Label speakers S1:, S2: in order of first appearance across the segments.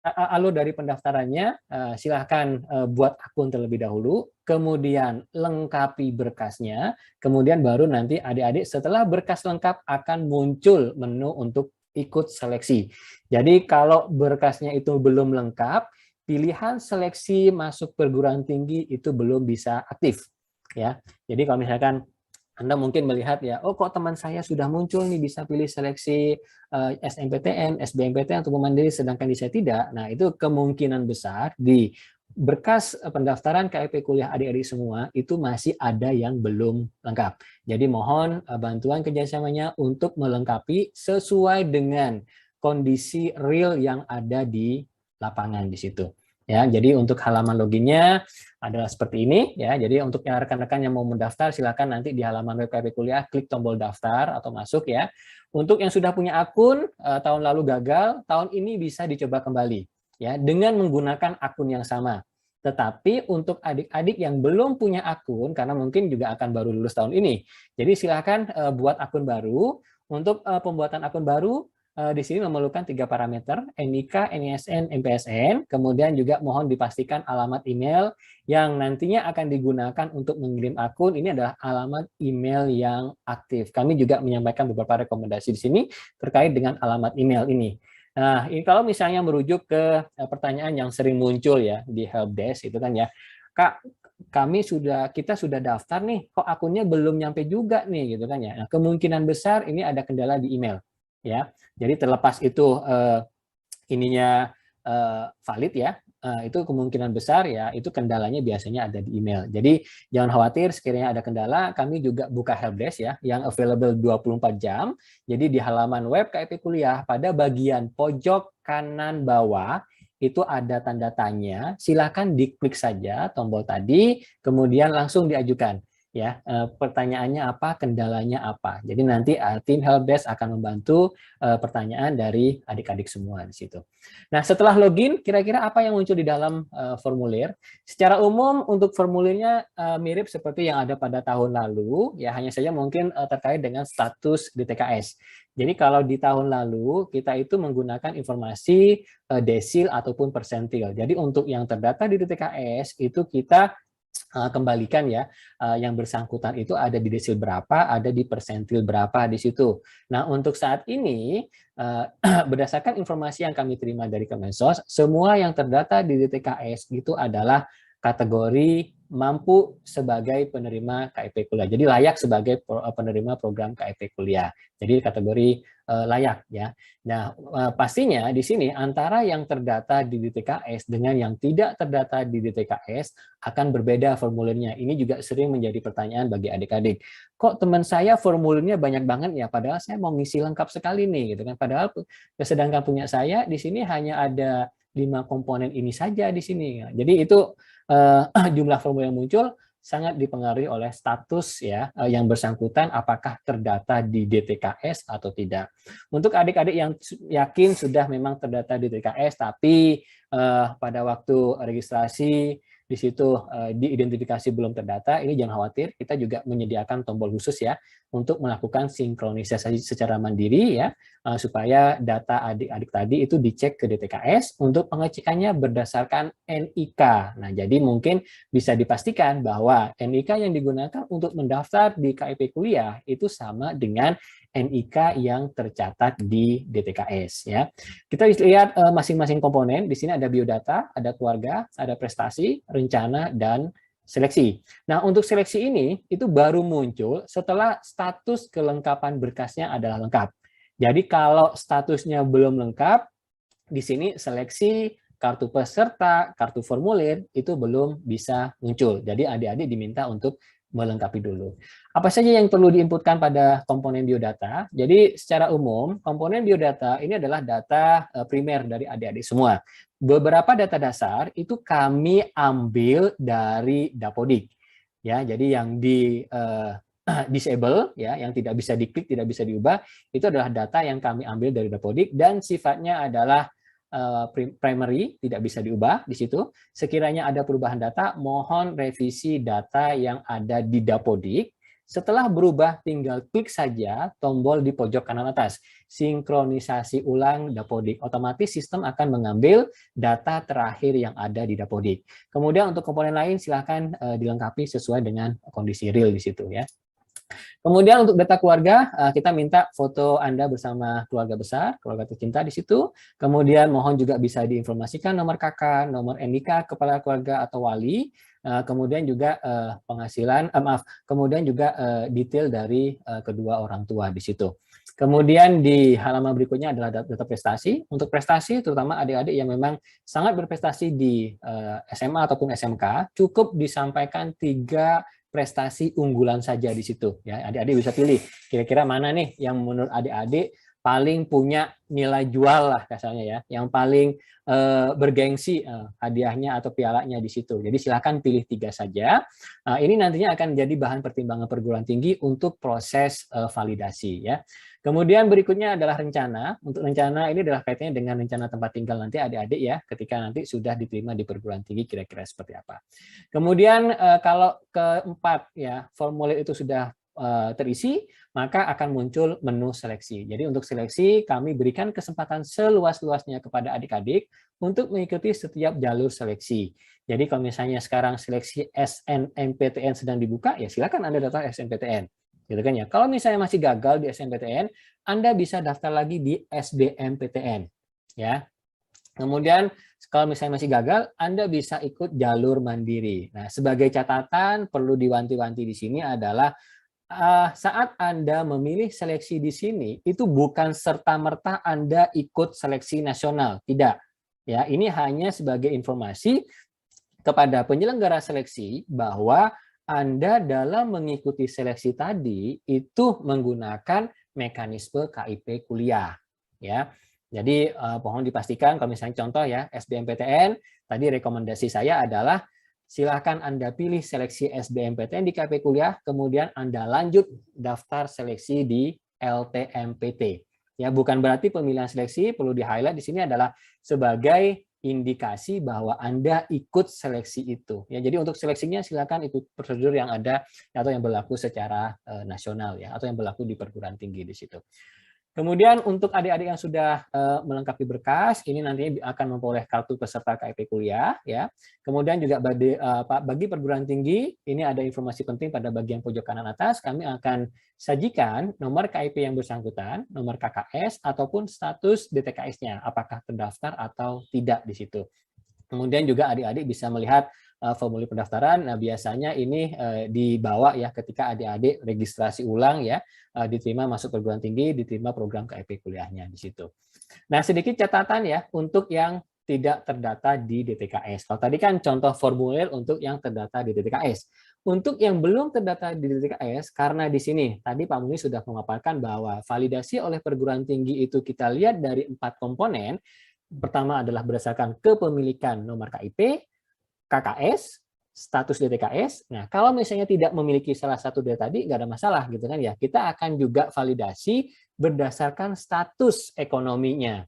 S1: Alur dari pendaftarannya, silahkan buat akun terlebih dahulu, kemudian lengkapi berkasnya, kemudian baru nanti adik-adik setelah berkas lengkap akan muncul menu untuk ikut seleksi. Jadi kalau berkasnya itu belum lengkap, pilihan seleksi masuk perguruan tinggi itu belum bisa aktif. Ya, jadi kalau misalkan anda mungkin melihat ya, oh kok teman saya sudah muncul nih bisa pilih seleksi SNMPTN, SBMPTN untuk mandiri, sedangkan di saya tidak. Nah itu kemungkinan besar di berkas pendaftaran KIP kuliah adik-adik semua itu masih ada yang belum lengkap. Jadi mohon bantuan kerjasamanya untuk melengkapi sesuai dengan kondisi real yang ada di lapangan di situ. Ya, jadi untuk halaman loginnya adalah seperti ini ya. Jadi untuk yang rekan-rekan yang mau mendaftar silakan nanti di halaman web KIP kuliah klik tombol daftar atau masuk ya. Untuk yang sudah punya akun tahun lalu gagal, tahun ini bisa dicoba kembali ya dengan menggunakan akun yang sama. Tetapi untuk adik-adik yang belum punya akun karena mungkin juga akan baru lulus tahun ini. Jadi silakan buat akun baru. Untuk pembuatan akun baru di sini memerlukan 3 parameter, NIK, NISN, MPSN, kemudian juga mohon dipastikan alamat email yang nantinya akan digunakan untuk mengirim akun, ini adalah alamat email yang aktif. Kami juga menyampaikan beberapa rekomendasi di sini terkait dengan alamat email ini. Nah, ini kalau misalnya merujuk ke pertanyaan yang sering muncul ya di helpdesk itu kan ya, Kak, kita sudah daftar nih, kok akunnya belum nyampe juga nih gitu kan ya. Nah, kemungkinan besar ini ada kendala di email ya. Jadi terlepas itu ininya valid ya, itu kemungkinan besar ya itu kendalanya biasanya ada di email. Jadi jangan khawatir sekiranya ada kendala, kami juga buka helpdesk ya yang available 24 jam. Jadi di halaman web KIP Kuliah pada bagian pojok kanan bawah itu ada tanda tanya, silakan diklik saja tombol tadi, kemudian langsung diajukan ya pertanyaannya apa, kendalanya apa. Jadi nanti tim helpdesk akan membantu pertanyaan dari adik-adik semua di situ. Nah, setelah login, kira-kira apa yang muncul di dalam formulir? Secara umum untuk formulirnya mirip seperti yang ada pada tahun lalu, ya hanya saja mungkin terkait dengan status DTKS. Jadi kalau di tahun lalu kita itu menggunakan informasi desil ataupun persentil. Jadi untuk yang terdata di DTKS itu kita kembalikan ya yang bersangkutan itu ada di desil berapa, ada di persentil berapa di situ. Nah, untuk saat ini berdasarkan informasi yang kami terima dari Kemensos, semua yang terdata di DTKS itu adalah kategori mampu sebagai penerima KIP kuliah. Jadi layak sebagai penerima program KIP kuliah. Jadi kategori layak ya. Nah, pastinya di sini antara yang terdata di DTKS dengan yang tidak terdata di DTKS akan berbeda formulirnya. Ini juga sering menjadi pertanyaan bagi adik-adik. Kok teman saya formulirnya banyak banget ya, padahal saya mau ngisi lengkap sekali nih, gitu kan. Padahal sedangkan punya saya di sini hanya ada 5 komponen ini saja di sini. Jadi itu jumlah formulir yang muncul sangat dipengaruhi oleh status ya yang bersangkutan apakah terdata di DTKS atau tidak. Untuk adik-adik yang yakin sudah memang terdata di DTKS tapi pada waktu registrasi di situ diidentifikasi belum terdata, ini jangan khawatir, kita juga menyediakan tombol khusus ya untuk melakukan sinkronisasi secara mandiri ya supaya data adik-adik tadi itu dicek ke DTKS untuk pengecekannya berdasarkan NIK. Nah, jadi mungkin bisa dipastikan bahwa NIK yang digunakan untuk mendaftar di KIP kuliah itu sama dengan NIK yang tercatat di DTKS ya. Kita lihat masing-masing komponen. Di sini ada biodata, ada keluarga, ada prestasi, rencana, dan seleksi. Nah, untuk seleksi ini itu baru muncul setelah status kelengkapan berkasnya adalah lengkap. Jadi kalau statusnya belum lengkap, di sini seleksi kartu peserta, kartu formulir itu belum bisa muncul. Jadi adik-adik diminta untuk melengkapi dulu. Apa saja yang perlu diinputkan pada komponen biodata? Jadi secara umum, komponen biodata ini adalah data primer dari adik-adik semua. Beberapa data dasar itu kami ambil dari Dapodik. Ya, jadi yang disable ya, yang tidak bisa diklik, tidak bisa diubah, itu adalah data yang kami ambil dari Dapodik dan sifatnya adalah primary, tidak bisa diubah di situ. Sekiranya ada perubahan data, mohon revisi data yang ada di Dapodik. Setelah berubah, tinggal klik saja tombol di pojok kanan atas, sinkronisasi ulang Dapodik. Otomatis sistem akan mengambil data terakhir yang ada di Dapodik. Kemudian untuk komponen lain silahkan dilengkapi sesuai dengan kondisi real di situ ya. Kemudian untuk data keluarga, kita minta foto Anda bersama keluarga besar, keluarga tercinta di situ. Kemudian mohon juga bisa diinformasikan nomor kakak, nomor NIK, kepala keluarga atau wali. Kemudian juga penghasilan, kemudian juga detail dari kedua orang tua di situ. Kemudian di halaman berikutnya adalah data prestasi. Untuk prestasi, terutama adik-adik yang memang sangat berprestasi di SMA ataupun SMK, cukup disampaikan 3 prestasi unggulan saja di situ ya. Adik-adik bisa pilih kira-kira mana nih yang menurut adik-adik paling punya nilai jual lah kasarnya ya, yang paling bergengsi hadiahnya atau pialanya di situ. Jadi silakan pilih 3 saja. Ini nantinya akan jadi bahan pertimbangan perguruan tinggi untuk proses validasi ya. Kemudian berikutnya adalah rencana. Untuk rencana ini adalah kaitannya dengan rencana tempat tinggal nanti adik-adik ya, ketika nanti sudah diterima di perguruan tinggi kira-kira seperti apa. Kemudian kalau keempat ya, formulir itu sudah terisi, maka akan muncul menu seleksi. Jadi untuk seleksi kami berikan kesempatan seluas-luasnya kepada adik-adik untuk mengikuti setiap jalur seleksi. Jadi kalau misalnya sekarang seleksi SNMPTN sedang dibuka, ya silakan Anda daftar SNMPTN. Gitu kan ya. Kalau misalnya masih gagal di SNMPTN, Anda bisa daftar lagi di SBMPTN. Ya. Kemudian kalau misalnya masih gagal, Anda bisa ikut jalur mandiri. Nah, sebagai catatan perlu diwanti-wanti di sini adalah saat Anda memilih seleksi di sini, itu bukan serta-merta Anda ikut seleksi nasional. Tidak. Ya, ini hanya sebagai informasi kepada penyelenggara seleksi bahwa Anda dalam mengikuti seleksi tadi itu menggunakan mekanisme KIP kuliah. Ya. Jadi mohon dipastikan kalau misalnya contoh ya SBMPTN, tadi rekomendasi saya adalah silakan Anda pilih seleksi SBMPTN di KIP kuliah, kemudian Anda lanjut daftar seleksi di LTMPT. Ya, bukan berarti pemilihan seleksi perlu di-highlight di sini adalah sebagai indikasi bahwa Anda ikut seleksi itu. Ya, jadi untuk seleksinya silakan ikut prosedur yang ada atau yang berlaku secara nasional ya, atau yang berlaku di perguruan tinggi di situ. Kemudian untuk adik-adik yang sudah melengkapi berkas, ini nantinya akan memperoleh kartu peserta KIP kuliah ya. Kemudian juga bagi perguruan tinggi, ini ada informasi penting pada bagian pojok kanan atas, kami akan sajikan nomor KIP yang bersangkutan, nomor KKS ataupun status DTKS-nya, apakah terdaftar atau tidak di situ. Kemudian juga adik-adik bisa melihat formulir pendaftaran. Nah, biasanya ini dibawa ya ketika adik-adik registrasi ulang ya, diterima masuk perguruan tinggi, diterima program KIP kuliahnya di situ. Nah, sedikit catatan ya untuk yang tidak terdata di DTKS. Kalau tadi kan contoh formulir untuk yang terdata di DTKS. Untuk yang belum terdata di DTKS, karena di sini tadi Pak Muni sudah memaparkan bahwa validasi oleh perguruan tinggi itu kita lihat dari 4 komponen. Pertama adalah berdasarkan kepemilikan nomor KIP, KKS, status DTKS. Nah, kalau misalnya tidak memiliki salah satu dari tadi, nggak ada masalah gitu kan ya. Kita akan juga validasi berdasarkan status ekonominya.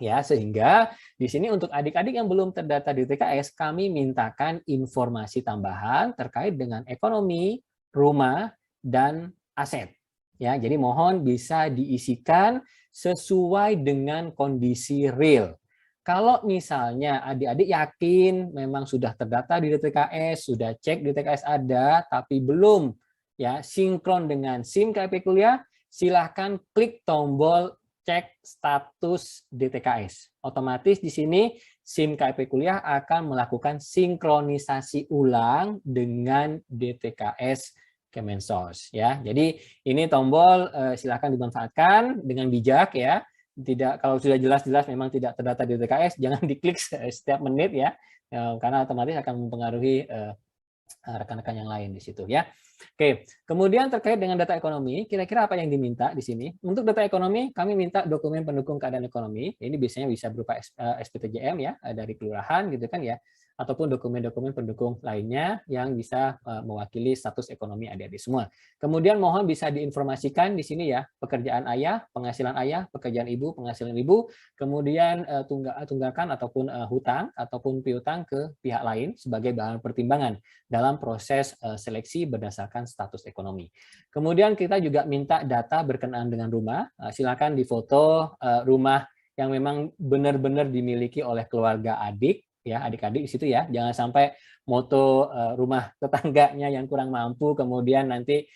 S1: Ya, sehingga di sini untuk adik-adik yang belum terdata di DTKS, kami mintakan informasi tambahan terkait dengan ekonomi, rumah, dan aset. Ya, jadi mohon bisa diisikan sesuai dengan kondisi real. Kalau misalnya adik-adik yakin memang sudah terdata di DTKS, sudah cek DTKS ada, tapi belum ya sinkron dengan SIM KIP kuliah, silahkan klik tombol cek status DTKS. Otomatis di sini SIM KIP kuliah akan melakukan sinkronisasi ulang dengan DTKS Kemensos ya. Jadi ini tombol silakan dimanfaatkan dengan bijak ya. Tidak, kalau sudah jelas-jelas memang tidak terdata di DTKS, jangan diklik setiap menit ya, karena otomatis akan mempengaruhi rekan-rekan yang lain di situ ya. Oke, kemudian terkait dengan data ekonomi, kira-kira apa yang diminta di sini? Untuk data ekonomi, kami minta dokumen pendukung keadaan ekonomi. Ini biasanya bisa berupa SPTJM ya, dari kelurahan gitu kan ya, ataupun dokumen-dokumen pendukung lainnya yang bisa mewakili status ekonomi adik-adik semua. Kemudian mohon bisa diinformasikan di sini ya, pekerjaan ayah, penghasilan, pekerjaan ibu, penghasilan ibu, kemudian tunggakan ataupun hutang ataupun piutang ke pihak lain sebagai bahan pertimbangan dalam proses seleksi berdasarkan status ekonomi. Kemudian kita juga minta data berkenaan dengan rumah. Silakan difoto rumah yang memang benar-benar dimiliki oleh keluarga adik, ya adik-adik di situ ya. Jangan sampai moto rumah tetangganya yang kurang mampu kemudian nanti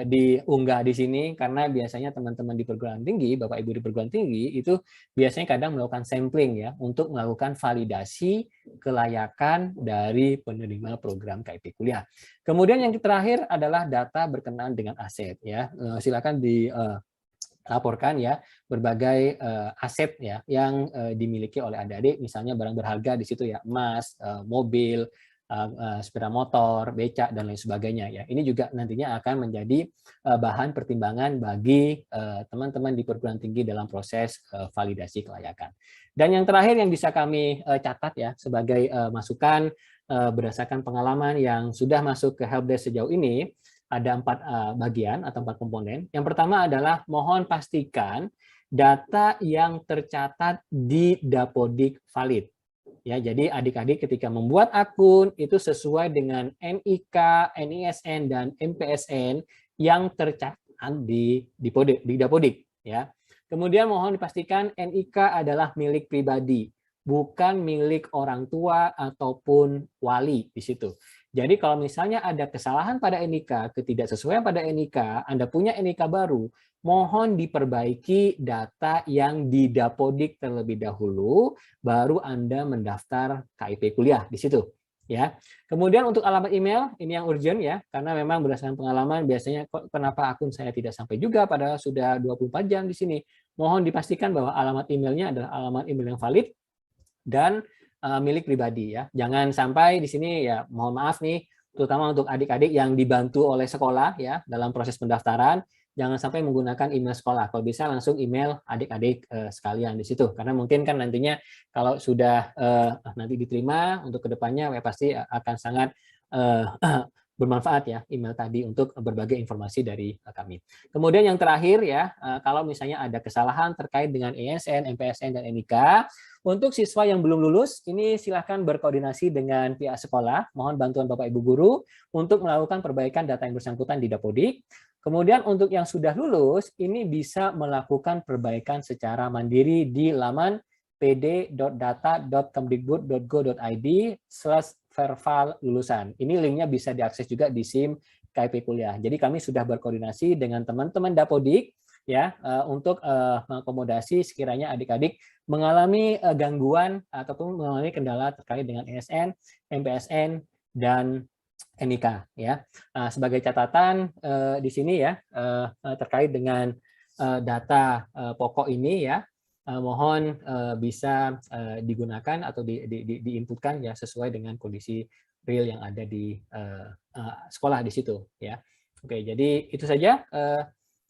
S1: diunggah di sini, karena biasanya teman-teman di perguruan tinggi, Bapak Ibu di perguruan tinggi itu biasanya kadang melakukan sampling ya untuk melakukan validasi kelayakan dari penerima program KIP kuliah. Kemudian yang terakhir adalah data berkenaan dengan aset ya. Silakan laporkan ya berbagai aset ya yang dimiliki oleh adik-adik, misalnya barang berharga di situ ya, emas, mobil, sepeda motor, becak dan lain sebagainya ya. Ini juga nantinya akan menjadi bahan pertimbangan bagi teman-teman di perguruan tinggi dalam proses validasi kelayakan. Dan yang terakhir yang bisa kami catat ya sebagai masukan berdasarkan pengalaman yang sudah masuk ke helpdesk sejauh ini, ada 4 bagian atau 4 komponen. Yang pertama adalah mohon pastikan data yang tercatat di Dapodik valid. Ya, jadi adik-adik ketika membuat akun itu sesuai dengan NIK, NISN dan MPSN yang tercatat di Dapodik ya. Kemudian mohon dipastikan NIK adalah milik pribadi, bukan milik orang tua ataupun wali di situ. Jadi kalau misalnya ada kesalahan pada NIK, ketidaksesuaian pada NIK, Anda punya NIK baru, mohon diperbaiki data yang di Dapodik terlebih dahulu, baru Anda mendaftar KIP kuliah di situ. Ya. Kemudian untuk alamat email, ini yang urgent ya, karena memang berdasarkan pengalaman biasanya kenapa akun saya tidak sampai juga padahal sudah 24 jam di sini. Mohon dipastikan bahwa alamat emailnya adalah alamat email yang valid dan milik pribadi ya. Jangan sampai di sini ya, mohon maaf nih, terutama untuk adik-adik yang dibantu oleh sekolah ya dalam proses pendaftaran, jangan sampai menggunakan email sekolah. Kalau bisa langsung email adik-adik sekalian di situ, karena mungkin kan nantinya kalau sudah nanti diterima untuk kedepannya ya pasti akan sangat bermanfaat ya email tadi untuk berbagai informasi dari kami. Kemudian yang terakhir ya, kalau misalnya ada kesalahan terkait dengan ESN, MPSN, dan NIK, untuk siswa yang belum lulus, ini silahkan berkoordinasi dengan pihak sekolah, mohon bantuan Bapak Ibu Guru untuk melakukan perbaikan data yang bersangkutan di Dapodik. Kemudian untuk yang sudah lulus, ini bisa melakukan perbaikan secara mandiri di laman pd.data.kemdikbud.go.id/verval lulusan. Ini linknya bisa diakses juga di SIM KIP kuliah. Jadi kami sudah berkoordinasi dengan teman-teman Dapodik ya untuk mengakomodasi sekiranya adik-adik mengalami gangguan ataupun mengalami kendala terkait dengan ESN, MPSN, dan NIK ya. Sebagai catatan di sini ya terkait dengan data pokok ini ya, mohon bisa digunakan atau diinputkan ya sesuai dengan kondisi real yang ada di sekolah di situ ya. Oke, jadi itu saja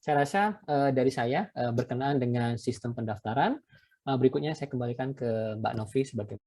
S1: saya rasa dari saya berkenaan dengan sistem pendaftaran. Berikutnya saya kembalikan ke Mbak Novi sebagai